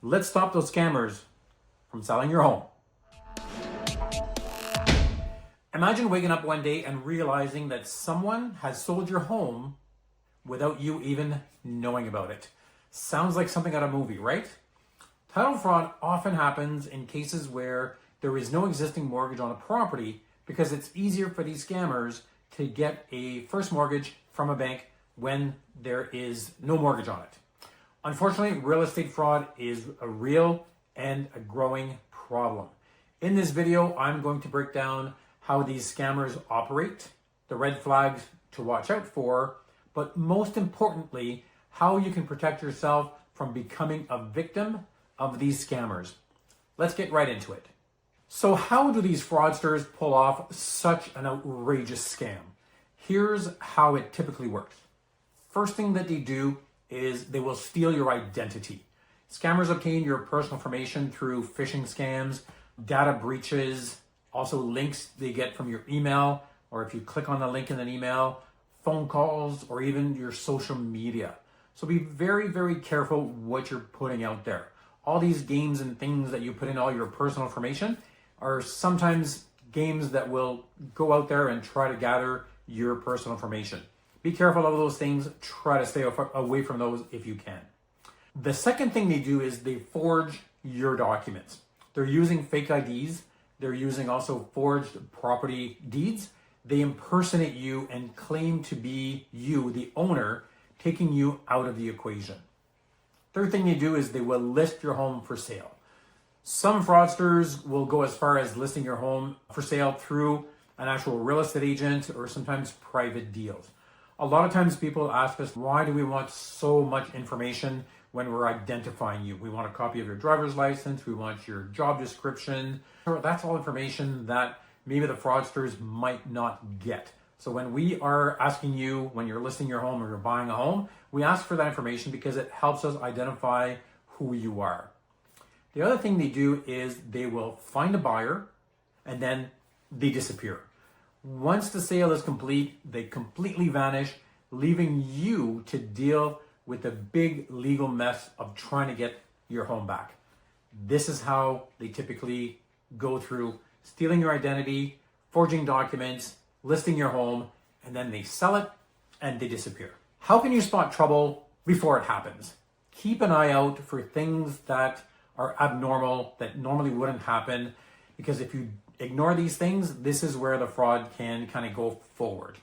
Let's stop those scammers from selling your home. Imagine waking up one day and realizing that someone has sold your home without you even knowing about it. Sounds like something out of a movie, right? Title fraud often happens in cases where there is no existing mortgage on a property because it's easier for these scammers to get a first mortgage from a bank when there is no mortgage on it. Unfortunately, real estate fraud is a real and a growing problem. In this video, I'm going to break down how these scammers operate, the red flags to watch out for, but most importantly, how you can protect yourself from becoming a victim of these scammers. Let's get right into it. So how do these fraudsters pull off such an outrageous scam? Here's how it typically works. First thing that they do is they will steal your identity. Scammers obtain your personal information through phishing scams, data breaches, also links they get from your email, or if you click on the link in an email, phone calls, or even your social media. So be very, very careful what you're putting out there. All these games and things that you put in all your personal information are sometimes games that will go out there and try to gather your personal information. Be careful of those things. Try to stay away from those if you can. The second thing they do is they forge your documents. They're using fake IDs. They're using also forged property deeds. They impersonate you and claim to be you, the owner, taking you out of the equation. Third thing they do is they will list your home for sale. Some fraudsters will go as far as listing your home for sale through an actual real estate agent or sometimes private deals. A lot of times people ask us, why do we want so much information when we're identifying you? We want a copy of your driver's license, we want your job description. That's all information that maybe the fraudsters might not get. So when we are asking you, when you're listing your home or you're buying a home, we ask for that information because it helps us identify who you are. The other thing they do is they will find a buyer and then they disappear. Once the sale is complete, they completely vanish, leaving you to deal with the big legal mess of trying to get your home back. This is how they typically go through stealing your identity, forging documents, listing your home, and then they sell it and they disappear. How can you spot trouble before it happens? Keep an eye out for things that are abnormal, that normally wouldn't happen, because if you ignore these things, this is where the fraud can kind of go forward.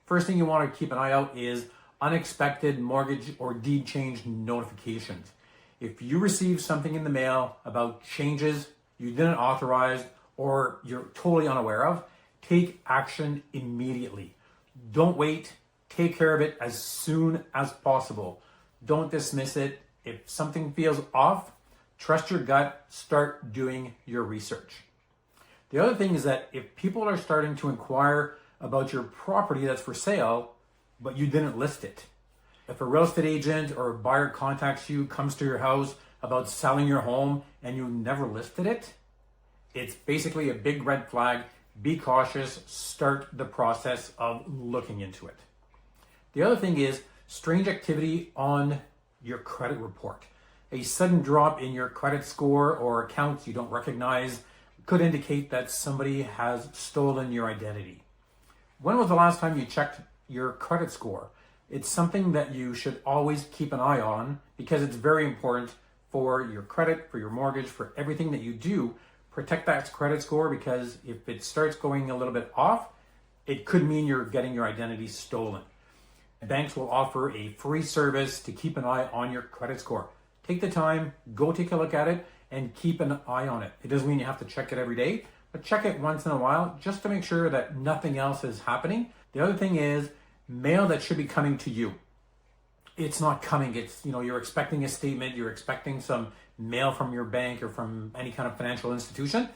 First thing you want to keep an eye out is unexpected mortgage or deed change notifications. If you receive something in the mail about changes you didn't authorize or you're totally unaware of, take action immediately. Don't wait. Take care of it as soon as possible. Don't dismiss it. If something feels off, trust your gut. Start doing your research. The other thing is that if people are starting to inquire about your property that's for sale, but you didn't list it, if a real estate agent or a buyer contacts you, comes to your house about selling your home and you never listed it, it's basically a big red flag. Be cautious. Start the process of looking into it. The other thing is strange activity on your credit report. A sudden drop in your credit score or accounts you don't recognize could indicate that somebody has stolen your identity. When was the last time you checked your credit score? It's something that you should always keep an eye on because it's very important for your credit, for your mortgage, for everything that you do. Protect that credit score because if it starts going a little bit off, it could mean you're getting your identity stolen. Banks will offer a free service to keep an eye on your credit score. Take the time, go take a look at it, and keep an eye on it. It doesn't mean you have to check it every day, but check it once in a while just to make sure that nothing else is happening. The other thing is mail that should be coming to you. It's not coming. It's, you're expecting a statement, you're expecting some mail from your bank or from any kind of financial institution.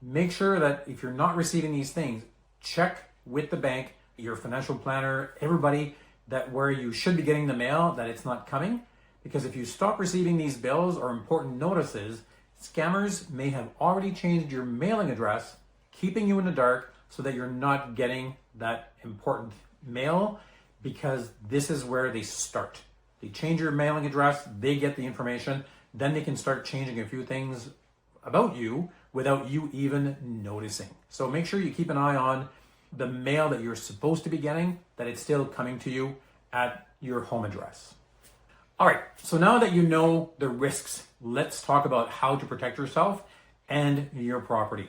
Make sure that if you're not receiving these things, check with the bank, your financial planner, everybody, that where you should be getting the mail, that it's not coming. Because if you stop receiving these bills or important notices, scammers may have already changed your mailing address, keeping you in the dark so that you're not getting that important mail, because this is where they start. They change your mailing address, they get the information, then they can start changing a few things about you without you even noticing. So make sure you keep an eye on the mail that you're supposed to be getting, that it's still coming to you at your home address. All right, so now that you know the risks, let's talk about how to protect yourself and your property.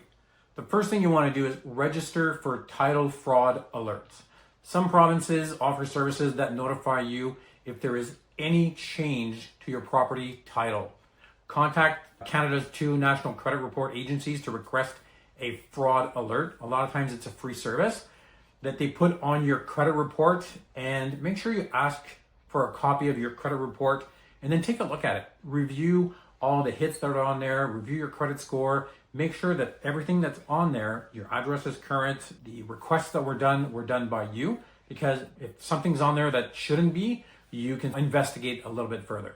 The first thing you want to do is register for title fraud alerts. Some provinces offer services that notify you if there is any change to your property title. Contact Canada's 2 national credit report agencies to request a fraud alert. A lot of times it's a free service that they put on your credit report, and make sure you ask for a copy of your credit report and then take a look at it. Review all the hits that are on there, review your credit score, make sure that everything that's on there, your address is current, the requests that were done by you, because if something's on there that shouldn't be, you can investigate a little bit further.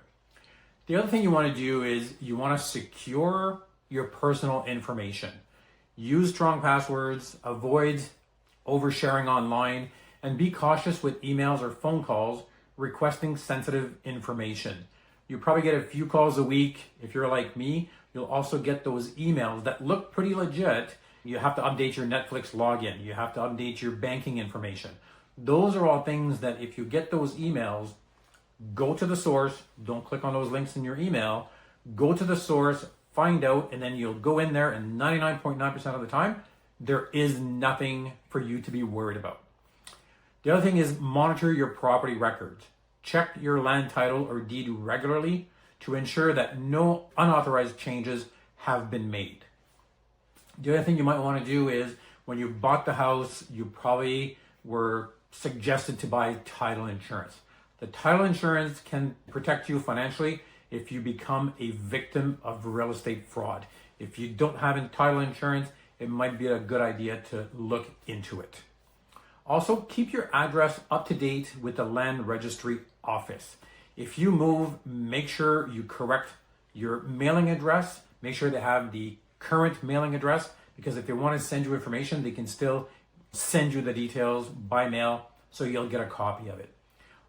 The other thing you want to do is you want to secure your personal information. Use strong passwords, avoid oversharing online, and be cautious with emails or phone calls requesting sensitive information. You probably get a few calls a week. If you're like me, you'll also get those emails that look pretty legit. You have to update your Netflix login. You have to update your banking information. Those are all things that if you get those emails, go to the source. Don't click on those links in your email. Go to the source, find out, and then you'll go in there, and 99.9% of the time, there is nothing for you to be worried about. The other thing is monitor your property records. Check your land title or deed regularly to ensure that no unauthorized changes have been made. The other thing you might want to do is when you bought the house, you probably were suggested to buy title insurance. The title insurance can protect you financially if you become a victim of real estate fraud. If you don't have title insurance, it might be a good idea to look into it. Also, keep your address up to date with the land registry office. If you move, make sure you correct your mailing address. Make sure they have the current mailing address, because if they want to send you information, they can still send you the details by mail, so you'll get a copy of it.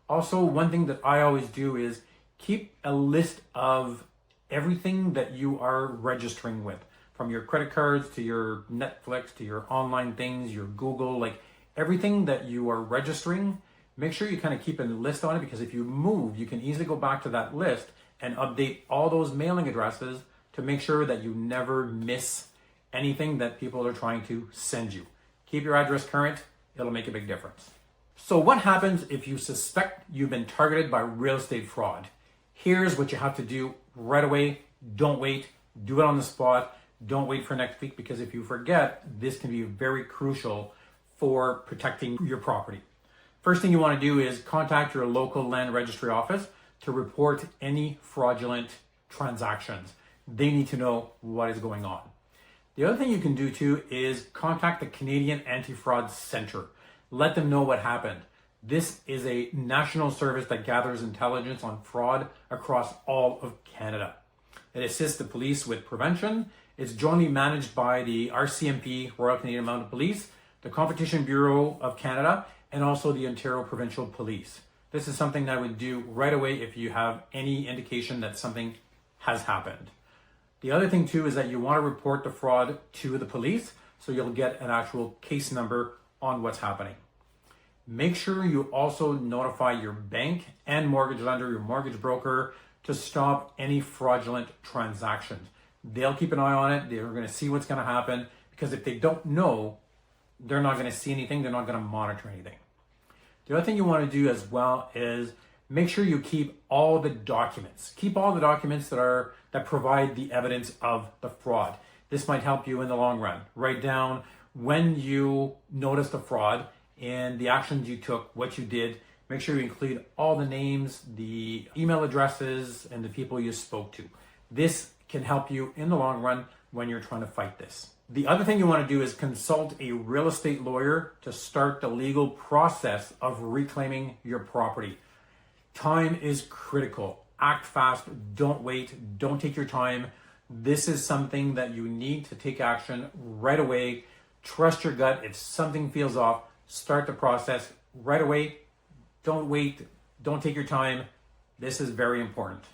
Also, one thing that I always do is keep a list of everything that you are registering with, from your credit cards to your Netflix to your online things, your Google, like everything that you are registering. Make sure you kind of keep a list on it, because if you move, you can easily go back to that list and update all those mailing addresses to make sure that you never miss anything that people are trying to send you. Keep your address current. It'll make a big difference. So what happens if you suspect you've been targeted by real estate fraud? Here's what you have to do right away. Don't wait. Do it on the spot. Don't wait for next week, because if you forget, this can be very crucial for protecting your property. First thing you want to do is contact your local land registry office to report any fraudulent transactions. They need to know what is going on. The other thing you can do too is contact the Canadian Anti-Fraud Centre. Let them know what happened. This is a national service that gathers intelligence on fraud across all of Canada. It assists the police with prevention. It's jointly managed by the RCMP, Royal Canadian Mounted Police, the Competition Bureau of Canada, and also the Ontario Provincial Police. This is something that I would do right away if you have any indication that something has happened. The other thing too is that you want to report the fraud to the police, so you'll get an actual case number on what's happening. Make sure you also notify your bank and mortgage lender, your mortgage broker, to stop any fraudulent transactions. They'll keep an eye on it. They're going to see what's going to happen, because if they don't know, they're not going to see anything. They're not going to monitor anything. The other thing you want to do as well is make sure you keep all the documents. Keep all the documents that provide the evidence of the fraud. This might help you in the long run. Write down when you noticed the fraud and the actions you took, what you did. Make sure you include all the names, the email addresses, and the people you spoke to. This can help you in the long run when you're trying to fight this. The other thing you want to do is consult a real estate lawyer to start the legal process of reclaiming your property. Time is critical. Act fast. Don't wait. Don't take your time. This is something that you need to take action right away. Trust your gut. If something feels off, start the process right away. Don't wait. Don't take your time. This is very important.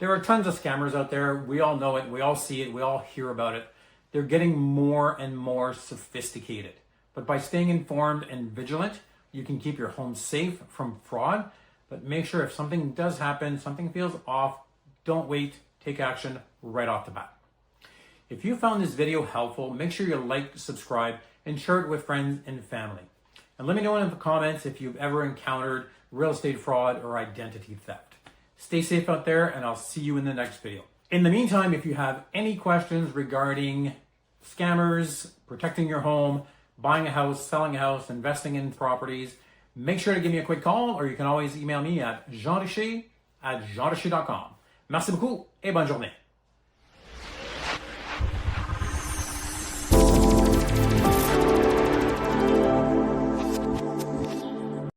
There are tons of scammers out there. We all know it. We all see it. We all hear about it. They're getting more and more sophisticated. But by staying informed and vigilant, you can keep your home safe from fraud. But make sure if something does happen, something feels off, don't wait. Take action right off the bat. If you found this video helpful, make sure you like, subscribe, and share it with friends and family. And let me know in the comments if you've ever encountered real estate fraud or identity theft. Stay safe out there, and I'll see you in the next video. In the meantime, if you have any questions regarding scammers, protecting your home, buying a house, selling a house, investing in properties, make sure to give me a quick call, or you can always email me at jeanricher@jeanricher.com. Merci beaucoup et bonne journée.